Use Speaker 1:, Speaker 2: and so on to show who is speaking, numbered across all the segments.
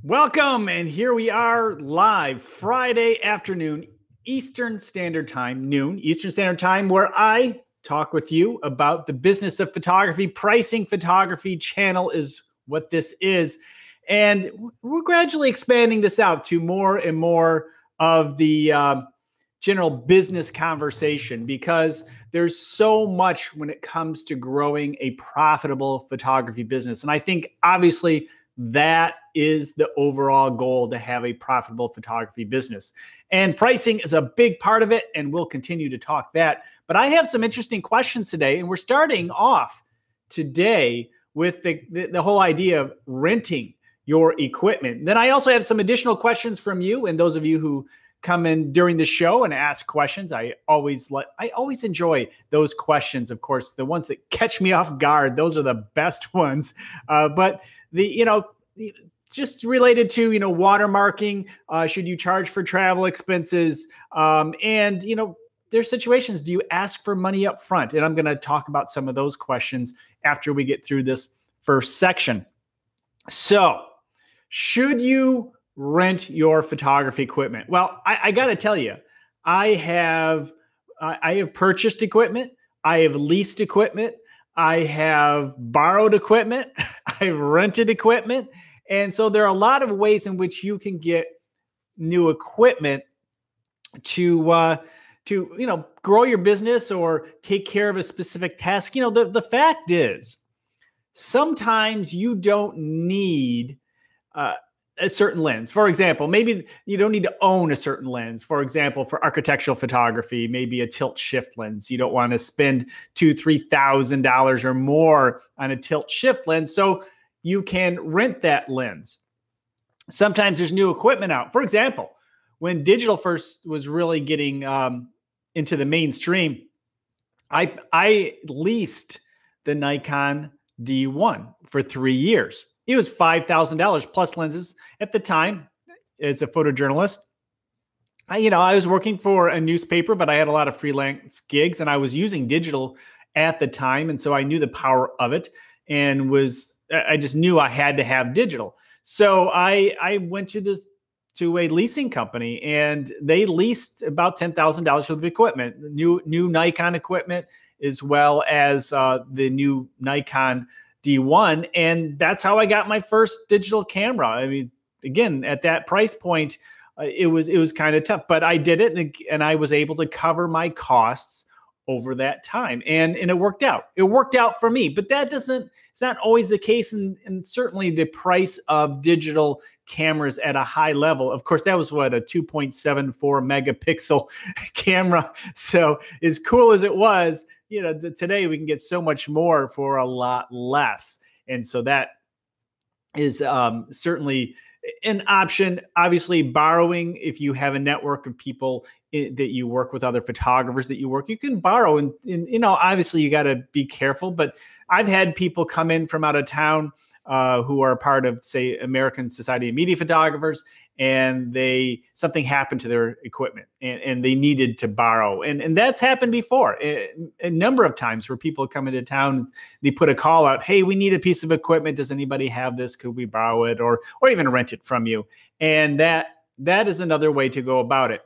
Speaker 1: Welcome, and here we are live Friday afternoon, Eastern Standard Time, noon Eastern Standard Time, where I talk with you about the business of photography. Pricing photography channel is what this is, and we're gradually expanding this out to more and more of the general business conversation, because there's so much when it comes to growing a profitable photography business. And I think obviously that is the overall goal, to have a profitable photography business. And pricing is a big part of it, and we'll continue to talk that. But I have some interesting questions today, and we're starting off today with the whole idea of renting your equipment. Then I also have some additional questions from you, and those of you who come in during the show and ask questions. I always enjoy those questions. Of course, the ones that catch me off guard, those are the best ones. But just related to, watermarking, should you charge for travel expenses? And there's situations, do you ask for money up front? And I'm going to talk about some of those questions after we get through this first section. So, should you rent your photography equipment? Well, I got to tell you, I have purchased equipment. I have leased equipment. I have borrowed equipment. I've rented equipment. And so there are a lot of ways in which you can get new equipment to grow your business or take care of a specific task. The fact is, sometimes you don't need a certain lens. For example, maybe you don't need to own a certain lens. For example, for architectural photography, maybe a tilt shift lens. You don't want to spend $2,000-$3,000 or more on a tilt shift lens, so you can rent that lens. Sometimes there's new equipment out. For example, when digital first was really getting into the mainstream, I leased the Nikon D1 for 3 years. It was $5,000 plus lenses at the time. As a photojournalist, I was working for a newspaper, but I had a lot of freelance gigs, and I was using digital at the time, and so I knew the power of it, and I just knew I had to have digital. So I went to a leasing company, and they leased about $10,000 worth of equipment, new Nikon equipment, as well as the new Nikon D1. And that's how I got my first digital camera. I mean, again, at that price point, it was kind of tough, but I did it, and I was able to cover my costs over that time. And it worked out. It worked out for me, but it's not always the case. And certainly the price of digital cameras at a high level, of course, that was a 2.74 megapixel camera. So as cool as it was, today we can get so much more for a lot less. And so that is certainly an option. Obviously, borrowing, if you have a network of people that you work with, other photographers that you can borrow. And obviously you got to be careful, but I've had people come in from out of town who are part of, say, American Society of Media Photographers, and something happened to their equipment and they needed to borrow. And that's happened before a number of times, where people come into town, they put a call out, hey, we need a piece of equipment. Does anybody have this? Could we borrow it or even rent it from you? And that is another way to go about it.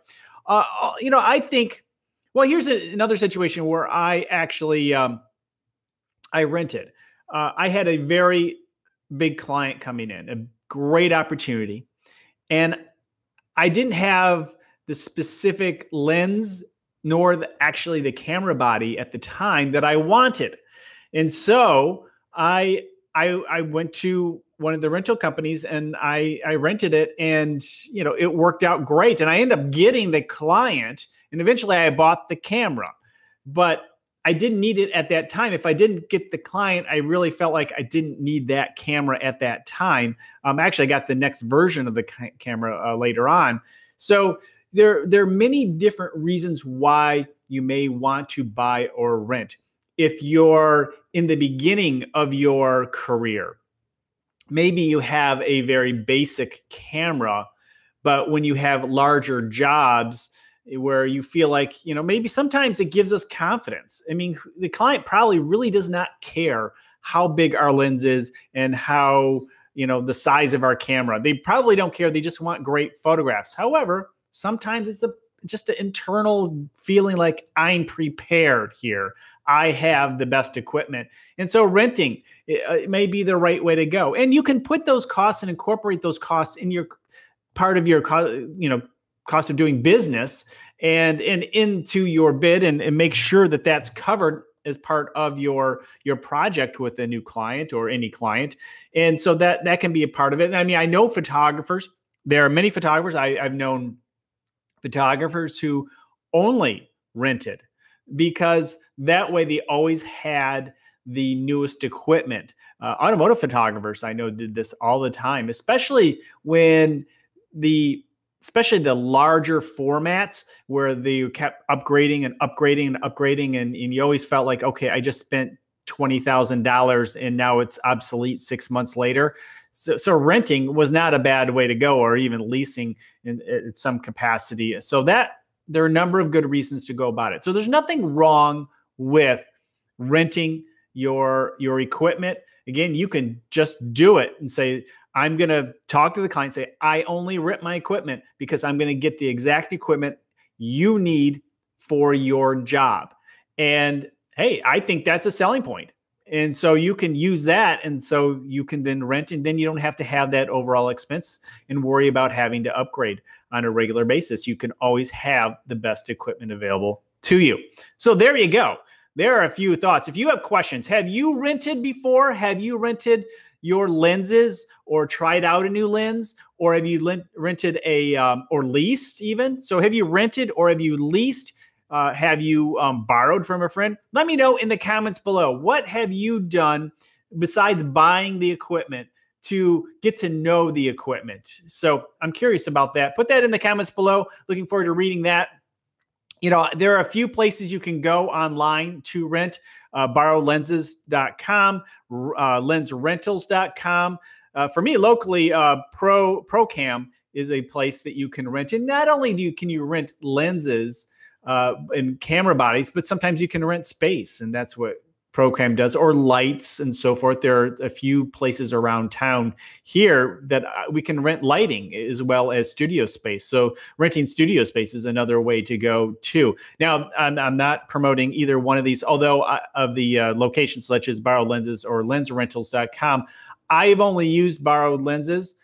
Speaker 1: I think, well, here's another situation where I actually, I rented. I had a very big client coming in, a great opportunity. And I didn't have the specific lens nor actually the camera body at the time that I wanted. And so I went to one of the rental companies and I rented it, and it worked out great. And I ended up getting the client, and eventually I bought the camera, but I didn't need it at that time. If I didn't get the client, I really felt like I didn't need that camera at that time. Actually, I got the next version of the camera later on. So there are many different reasons why you may want to buy or rent. If you're in the beginning of your career, maybe you have a very basic camera, but when you have larger jobs where you feel like, maybe sometimes it gives us confidence. I mean, the client probably really does not care how big our lens is and how the size of our camera. They probably don't care. They just want great photographs. However, sometimes it's just an internal feeling like I'm prepared here. I have the best equipment. And so renting it may be the right way to go. And you can put those costs and incorporate those costs in your part of your cost of doing business and into your bid and make sure that that's covered as part of your project with a new client or any client. And so that can be a part of it. And I mean, I know photographers. There are many photographers. I've known photographers who only rented because that way they always had the newest equipment. Automotive photographers I know did this all the time, especially especially the larger formats where they kept upgrading and upgrading and upgrading. And you always felt like, okay, I just spent $20,000 and now it's obsolete 6 months later. So renting was not a bad way to go, or even leasing in some capacity. So there are a number of good reasons to go about it. So there's nothing wrong with renting your equipment. Again, you can just do it and say, I'm going to talk to the client, say, I only rent my equipment because I'm going to get the exact equipment you need for your job. And hey, I think that's a selling point. And so you can use that. And so you can then rent, and then you don't have to have that overall expense and worry about having to upgrade on a regular basis. You can always have the best equipment available to you. So there you go. There are a few thoughts. If you have questions, have you rented before? Have you rented your lenses or tried out a new lens? Or have you rented or leased even? So have you rented or have you leased? Have you borrowed from a friend? Let me know in the comments below. What have you done besides buying the equipment to get to know the equipment? So I'm curious about that. Put that in the comments below. Looking forward to reading that. There are a few places you can go online to rent. Borrowlenses.com, lensrentals.com. For me, locally, ProCam is a place that you can rent. And not only can you rent lenses and camera bodies, but sometimes you can rent space, and that's what ProCam does, or lights and so forth. There are a few places around town here that we can rent lighting as well as studio space. So renting studio space is another way to go too. Now, I'm not promoting either one of these, although of the locations such as Borrowed Lenses or lensrentals.com, I've only used Borrowed Lenses.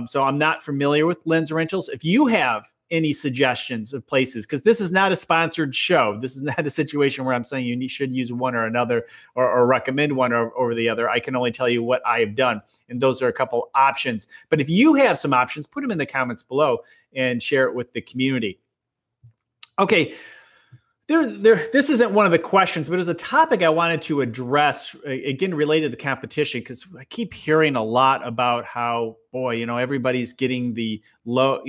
Speaker 1: So I'm not familiar with lens rentals. If you have any suggestions of places, because this is not a sponsored show. This is not a situation where I'm saying you should use one or another or recommend one over the other. I can only tell you what I have done. And those are a couple options. But if you have some options, put them in the comments below and share it with the community. Okay. This isn't one of the questions, but it's a topic I wanted to address, again, related to the competition, because I keep hearing a lot about how, boy, everybody's getting the low,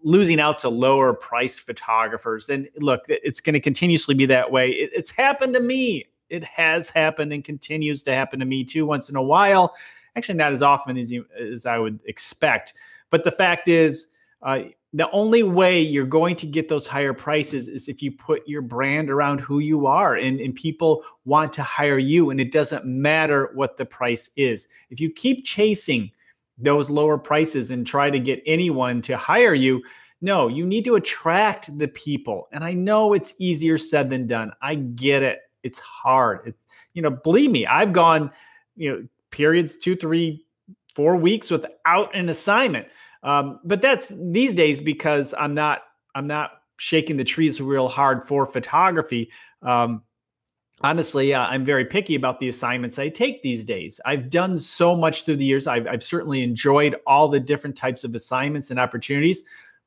Speaker 1: losing out to lower priced photographers. And look, it's going to continuously be that way. It's happened to me. It has happened and continues to happen to me too once in a while. Actually, not as often as I would expect. But the fact is, the only way you're going to get those higher prices is if you put your brand around who you are, and people want to hire you, and it doesn't matter what the price is. If you keep chasing those lower prices and try to get anyone to hire you, no, you need to attract the people. And I know it's easier said than done. I get it. It's hard. Believe me, I've gone, periods 2, 3, 4 weeks without an assignment. But that's these days because I'm not shaking the trees real hard for photography. Honestly, I'm very picky about the assignments I take these days. I've done so much through the years. I've certainly enjoyed all the different types of assignments and opportunities.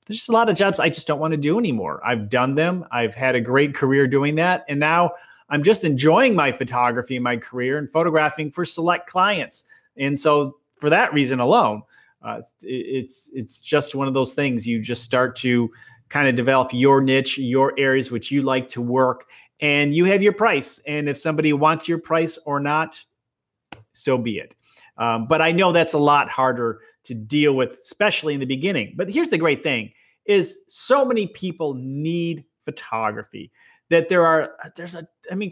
Speaker 1: There's just a lot of jobs I just don't want to do anymore. I've done them. I've had a great career doing that. And now I'm just enjoying my photography and my career and photographing for select clients. And so for that reason alone, it's just one of those things. You just start to kind of develop your niche, your areas which you like to work, and you have your price. And if somebody wants your price or not, so be it. But I know that's a lot harder to deal with, especially in the beginning. But here's the great thing is so many people need photography that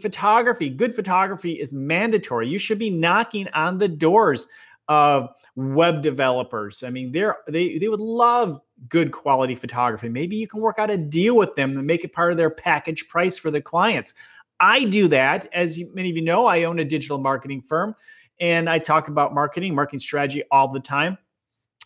Speaker 1: photography, good photography is mandatory. You should be knocking on the doors of web developers. I mean, they would love good quality photography. Maybe you can work out a deal with them and make it part of their package price for the clients. I do that. As many of you know, I own a digital marketing firm, and I talk about marketing strategy all the time.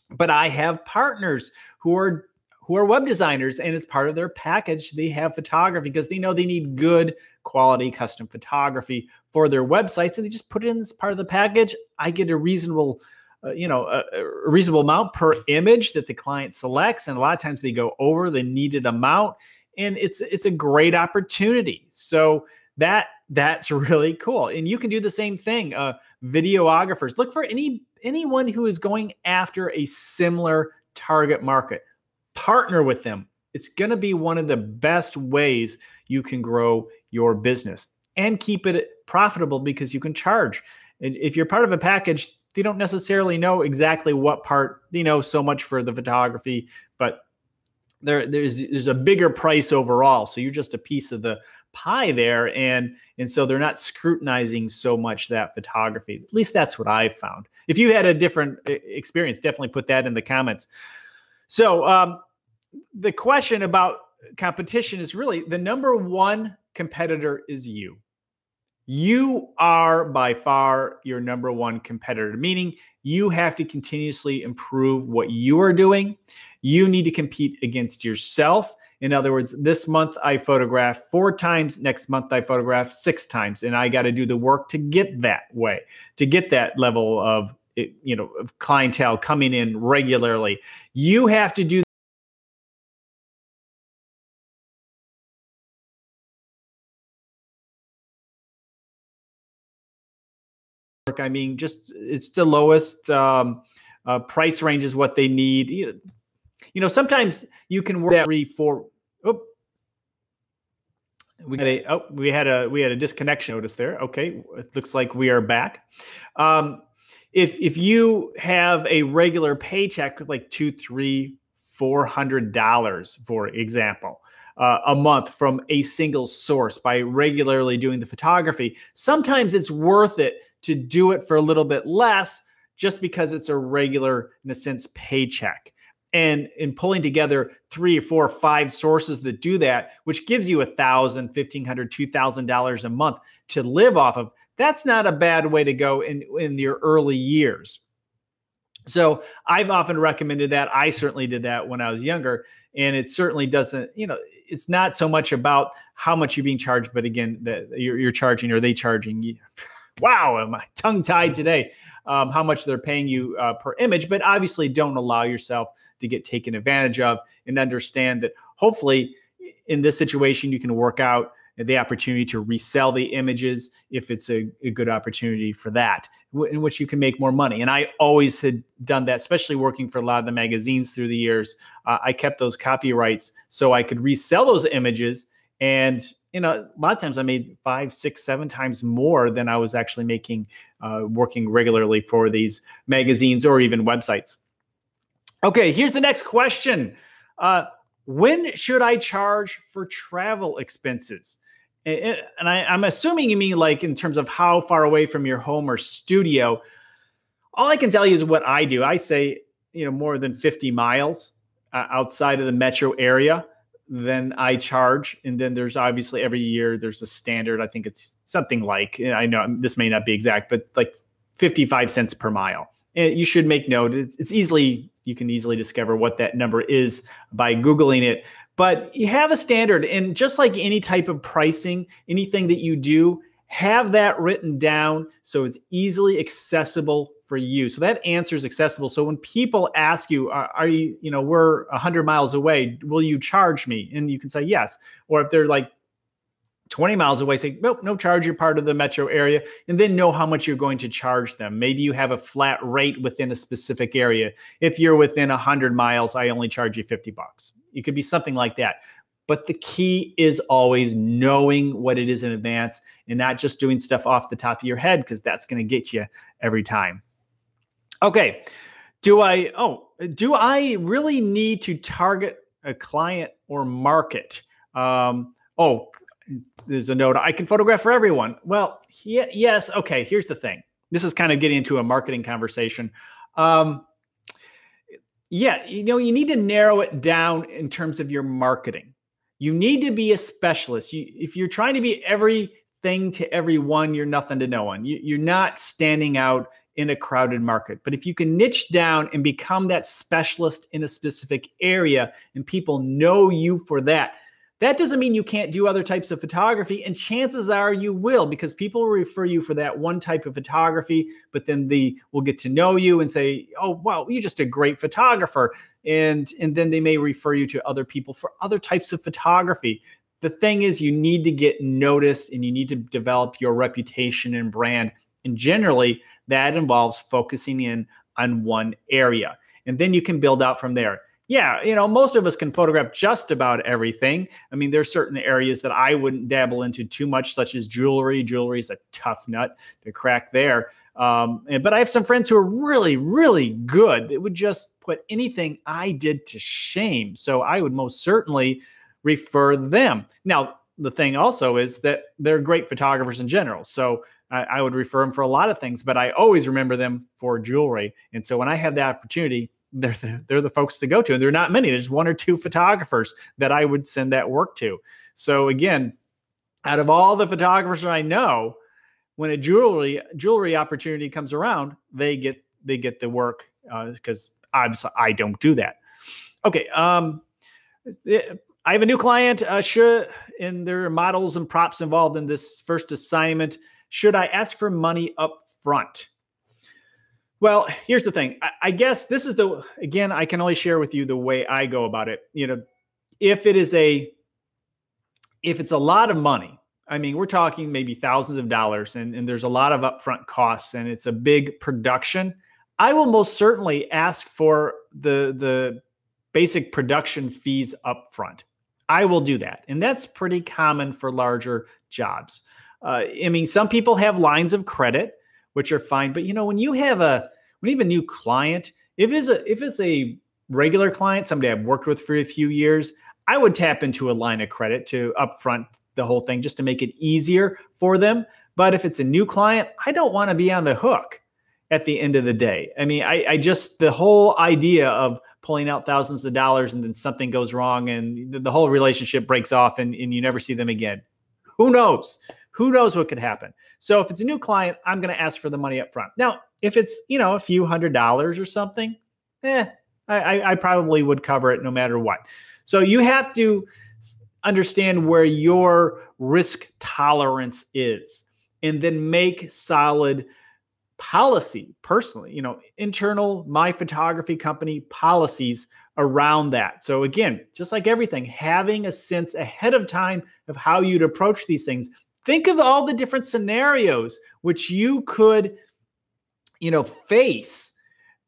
Speaker 1: But I have partners who are web designers, and as part of their package, they have photography because they know they need good quality custom photography for their websites, and they just put it in as part of the package. I get a reasonable, a reasonable amount per image that the client selects, and a lot of times they go over the needed amount, and it's a great opportunity. So that's really cool, and you can do the same thing. Videographers, look for anyone who is going after a similar target market. Partner with them. It's going to be one of the best ways you can grow your business and keep it profitable because you can charge. And if you're part of a package, they don't necessarily know exactly what part. They know so much for the photography, but there's a bigger price overall. So you're just a piece of the pie there, and so they're not scrutinizing so much that photography. At least that's what I've found. If you had a different experience, definitely put that in the comments. So the question about competition is really the number one competitor is you. You are by far your number one competitor, meaning you have to continuously improve what you are doing. You need to compete against yourself. In other words, this month I photographed 4 times. Next month I photographed 6 times. And I got to do the work to get that way, to get that level of, of clientele coming in regularly. You have to do work. I mean, just it's the lowest price range is what they need. Sometimes you can work 3, 4. Oh, we had a disconnection notice there. Okay, it looks like we are back. If you have a regular paycheck like $200, $300, $400, for example, a month from a single source by regularly doing the photography, sometimes it's worth it to do it for a little bit less just because it's a regular, in a sense, paycheck. And in pulling together 3 or 4 or 5 sources that do that, which gives you $1,000, $1,500, $2,000 a month to live off of, that's not a bad way to go in your early years. So I've often recommended that. I certainly did that when I was younger, and it certainly doesn't, it's not so much about how much you're being charged, but again, that you're charging, or they charging you. Wow, am I tongue-tied today? How much they're paying you per image, but obviously don't allow yourself to get taken advantage of, and understand that hopefully in this situation, you can work out the opportunity to resell the images if it's a good opportunity for that, in which you can make more money. And I always had done that, especially working for a lot of the magazines through the years. I kept those copyrights so I could resell those images. And, a lot of times I made 5, 6, 7 times more than I was actually making working regularly for these magazines or even websites. Okay, here's the next question. When should I charge for travel expenses? And I'm assuming you mean like in terms of how far away from your home or studio. All I can tell you is what I do. I say, more than 50 miles outside of the metro area, then I charge. And then there's obviously every year there's a standard. I think it's something like, I know this may not be exact, but like 55 cents per mile. And you should make note. You can easily discover what that number is by Googling it. But you have a standard, and just like any type of pricing, anything that you do, have that written down so it's easily accessible for you. So that answer is accessible. So when people ask you, are you, we're 100 miles away, will you charge me? And you can say yes. Or if they're like 20 miles away, say, nope, no charge, you're part of the metro area, and then know how much you're going to charge them. Maybe you have a flat rate within a specific area. If you're within 100 miles, I only charge you $50. It could be something like that. But the key is always knowing what it is in advance and not just doing stuff off the top of your head, because that's going to get you every time. Okay. Do I really need to target a client or market? There's a note. I can photograph for everyone. Well, yes. Okay. Here's the thing. this is kind of getting into a marketing conversation. Yeah, you need to narrow it down in terms of your marketing. You need to be a specialist. If you're trying to be everything to everyone, you're nothing to no one. You're not standing out in a crowded market. But if you can niche down and become that specialist in a specific area and people know you for that, that doesn't mean you can't do other types of photography, and chances are you will, because people will refer you for that one type of photography, but then they will get to know you and say, oh, wow, you're just a great photographer. And then they may refer you to other people for other types of photography. The thing is, you need to get noticed and you need to develop your reputation and brand. And generally, that involves focusing in on one area. And then you can build out from there. Yeah, most of us can photograph just about everything. I mean, there's certain areas that I wouldn't dabble into too much, such as jewelry. Jewelry is a tough nut to crack there. But I have some friends who are really, really good that would just put anything I did to shame. So I would most certainly refer them. Now, the thing also is that they're great photographers in general. So I would refer them for a lot of things, but I always remember them for jewelry. And so when I have the opportunity, they're the folks to go to. And there are not many. There's one or two photographers that I would send that work to. So again, out of all the photographers I know, when a jewelry opportunity comes around, they get the work because obviously I don't do that. Okay. I have a new client. And there are models and props involved in this first assignment. Should I ask for money up front? Well, here's the thing. I guess this is again, I can only share with you the way I go about it. If it's a lot of money, I mean, we're talking maybe thousands of dollars and there's a lot of upfront costs and it's a big production, I will most certainly ask for the basic production fees upfront. I will do that. And that's pretty common for larger jobs. I mean, some people have lines of credit, which are fine. But when you have a new client, if it's a regular client, somebody I've worked with for a few years, I would tap into a line of credit to upfront the whole thing just to make it easier for them. But if it's a new client, I don't want to be on the hook at the end of the day. I mean, I just, the whole idea of pulling out thousands of dollars and then something goes wrong and the whole relationship breaks off and you never see them again. Who knows? Who knows what could happen? So if it's a new client, I'm going to ask for the money up front. Now, if it's, a few $100s or something, I probably would cover it no matter what. So you have to understand where your risk tolerance is and then make solid policy personally, internal My Photography Company policies around that. So again, just like everything, having a sense ahead of time of how you'd approach these things. Think of all the different scenarios which you could, face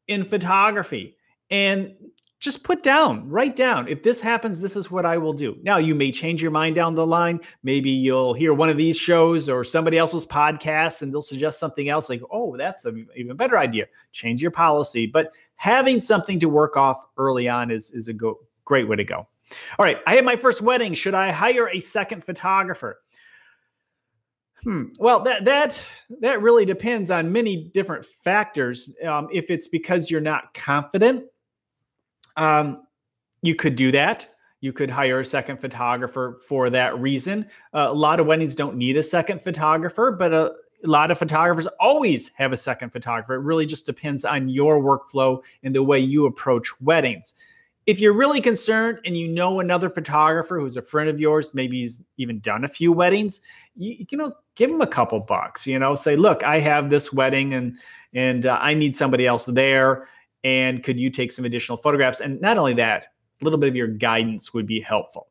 Speaker 1: in photography and just write down, if this happens, this is what I will do. Now, you may change your mind down the line. Maybe you'll hear one of these shows or somebody else's podcast and they'll suggest something else like, oh, that's an even better idea. Change your policy. But having something to work off early on is a great way to go. All right. I had my first wedding. Should I hire a second photographer? Well, that really depends on many different factors. If it's because you're not confident, you could do that. You could hire a second photographer for that reason. A lot of weddings don't need a second photographer, but a lot of photographers always have a second photographer. It really just depends on your workflow and the way you approach weddings. If you're really concerned and another photographer who's a friend of yours, maybe he's even done a few weddings, you give him a couple bucks, say, look, I have this wedding and I need somebody else there. And could you take some additional photographs? And not only that, a little bit of your guidance would be helpful.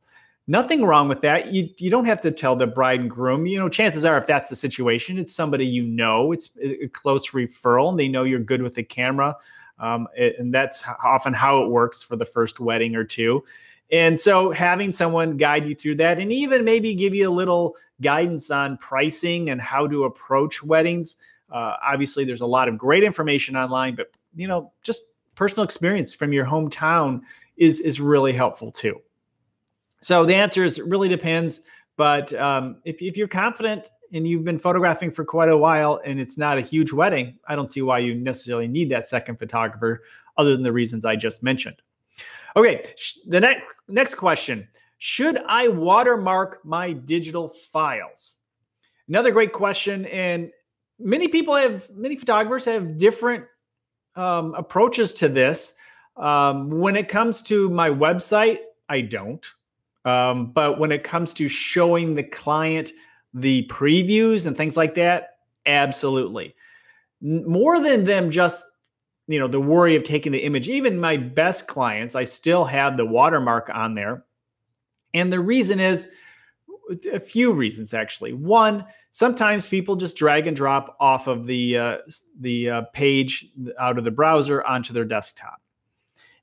Speaker 1: Nothing wrong with that. You don't have to tell the bride and groom. Chances are if that's the situation, it's somebody it's a close referral and they know you're good with the camera. And that's often how it works for the first wedding or two. And so having someone guide you through that and even maybe give you a little guidance on pricing and how to approach weddings. Obviously, there's a lot of great information online, but just personal experience from your hometown is really helpful too. So the answer is it really depends. But if you're confident, and you've been photographing for quite a while and it's not a huge wedding, I don't see why you necessarily need that second photographer other than the reasons I just mentioned. Okay, the next question. Should I watermark my digital files? Another great question. And many photographers have different approaches to this. When it comes to my website, I don't. But when it comes to showing the client the previews and things like that, absolutely. More than them just, the worry of taking the image. Even my best clients, I still have the watermark on there. And the reason is a few reasons, actually. One, sometimes people just drag and drop off of the page out of the browser onto their desktop.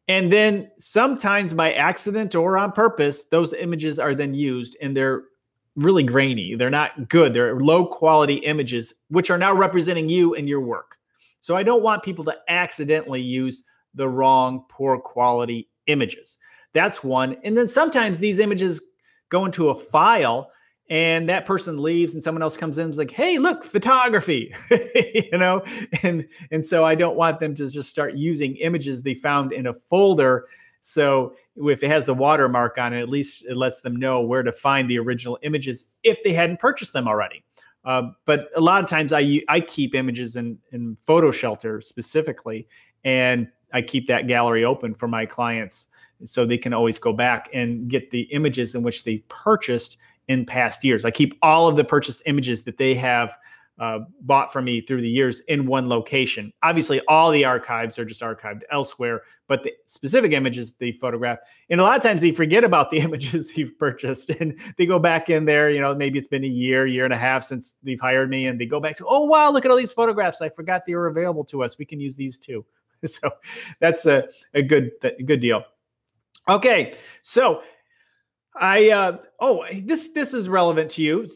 Speaker 1: And then sometimes by accident or on purpose, those images are then used and they're really grainy. They're not good. They're low quality images, which are now representing you and your work. So I don't want people to accidentally use the wrong, poor quality images. That's one. And then sometimes these images go into a file and that person leaves and someone else comes in and is like, hey, look, photography, and so I don't want them to just start using images they found in a folder. So if it has the watermark on it, at least it lets them know where to find the original images if they hadn't purchased them already. But a lot of times I keep images in Photo Shelter specifically, and I keep that gallery open for my clients so they can always go back and get the images in which they purchased in past years. I keep all of the purchased images that they have bought from me through the years in one location. Obviously, all the archives are just archived elsewhere, but the specific images they photograph, and a lot of times they forget about the images they've purchased and they go back in there, maybe it's been a year and a half since they've hired me, and they go back to, oh, wow, look at all these photographs. I forgot they were available to us. We can use these too. So that's a good deal. Okay, so this is relevant to you,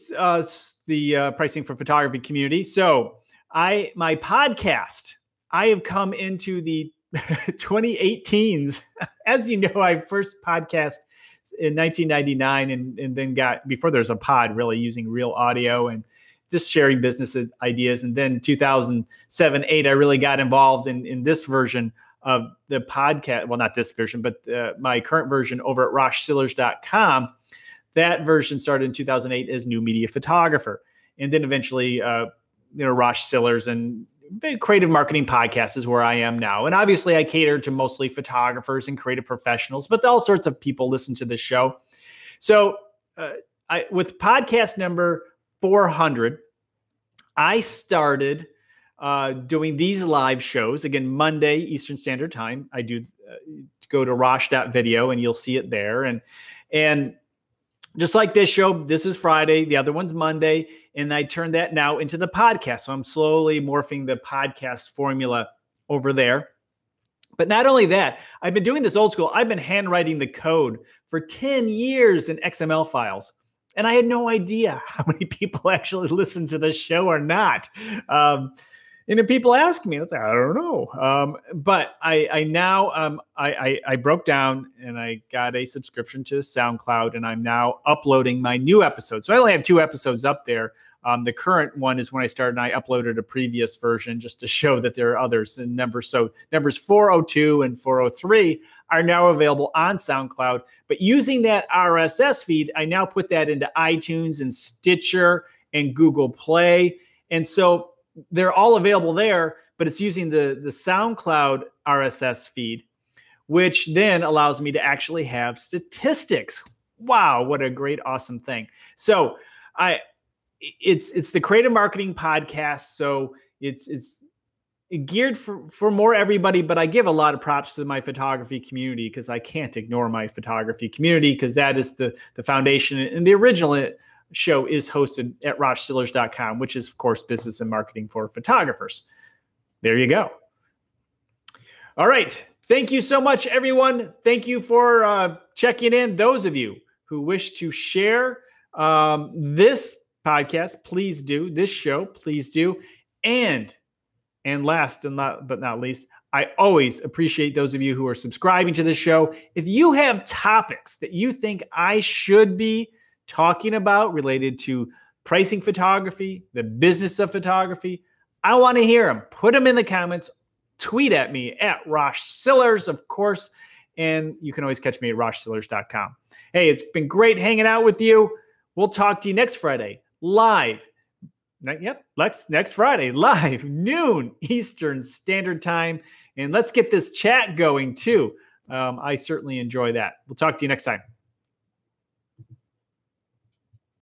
Speaker 1: the pricing for photography community. So my podcast, I have come into the 2018s. As you know, I first podcast in 1999 and then before there's a pod, really using real audio and just sharing business ideas. And then 2007-08, I really got involved in this version of the podcast. Well, not this version, but my current version over at roshsillars.com. That version started in 2008 as New Media Photographer. And then eventually, Rosh Sillars and Creative Marketing Podcast is where I am now. And obviously I cater to mostly photographers and creative professionals, but all sorts of people listen to this show. So with podcast number 400, I started doing these live shows. Again, Monday, Eastern Standard Time. I do go to rosh.video and you'll see it there. And just like this show, this is Friday, the other one's Monday, and I turned that now into the podcast. So I'm slowly morphing the podcast formula over there. But not only that, I've been doing this old school. I've been handwriting the code for 10 years in XML files. And I had no idea how many people actually listen to this show or not. And if people ask me, it's like, I don't know. But I now I broke down and I got a subscription to SoundCloud, and I'm now uploading my new episodes. So I only have 2 episodes up there. The current one is when I started, and I uploaded a previous version just to show that there are others in numbers. So numbers 402 and 403 are now available on SoundCloud. But using that RSS feed, I now put that into iTunes and Stitcher and Google Play. And so they're all available there, but it's using the SoundCloud RSS feed, which then allows me to actually have statistics. Wow, what a great, awesome thing. So it's the Creative Marketing Podcast. So it's geared for more everybody, but I give a lot of props to my photography community because I can't ignore my photography community because that is the foundation. And the original show is hosted at roshsillars.com, which is, of course, business and marketing for photographers. There you go. All right. Thank you so much, everyone. Thank you for checking in. Those of you who wish to share this podcast, please do. This show, please do. And last but not least, I always appreciate those of you who are subscribing to this show. If you have topics that you think I should be talking about related to pricing photography, the business of photography. I want to hear them. Put them in the comments. Tweet at me at Rosh Sillars, of course. And you can always catch me at roshsillars.com. Hey, it's been great hanging out with you. We'll talk to you next Friday, live. Yep, next Friday, live, noon Eastern Standard Time. And let's get this chat going too. I certainly enjoy that. We'll talk to you next time.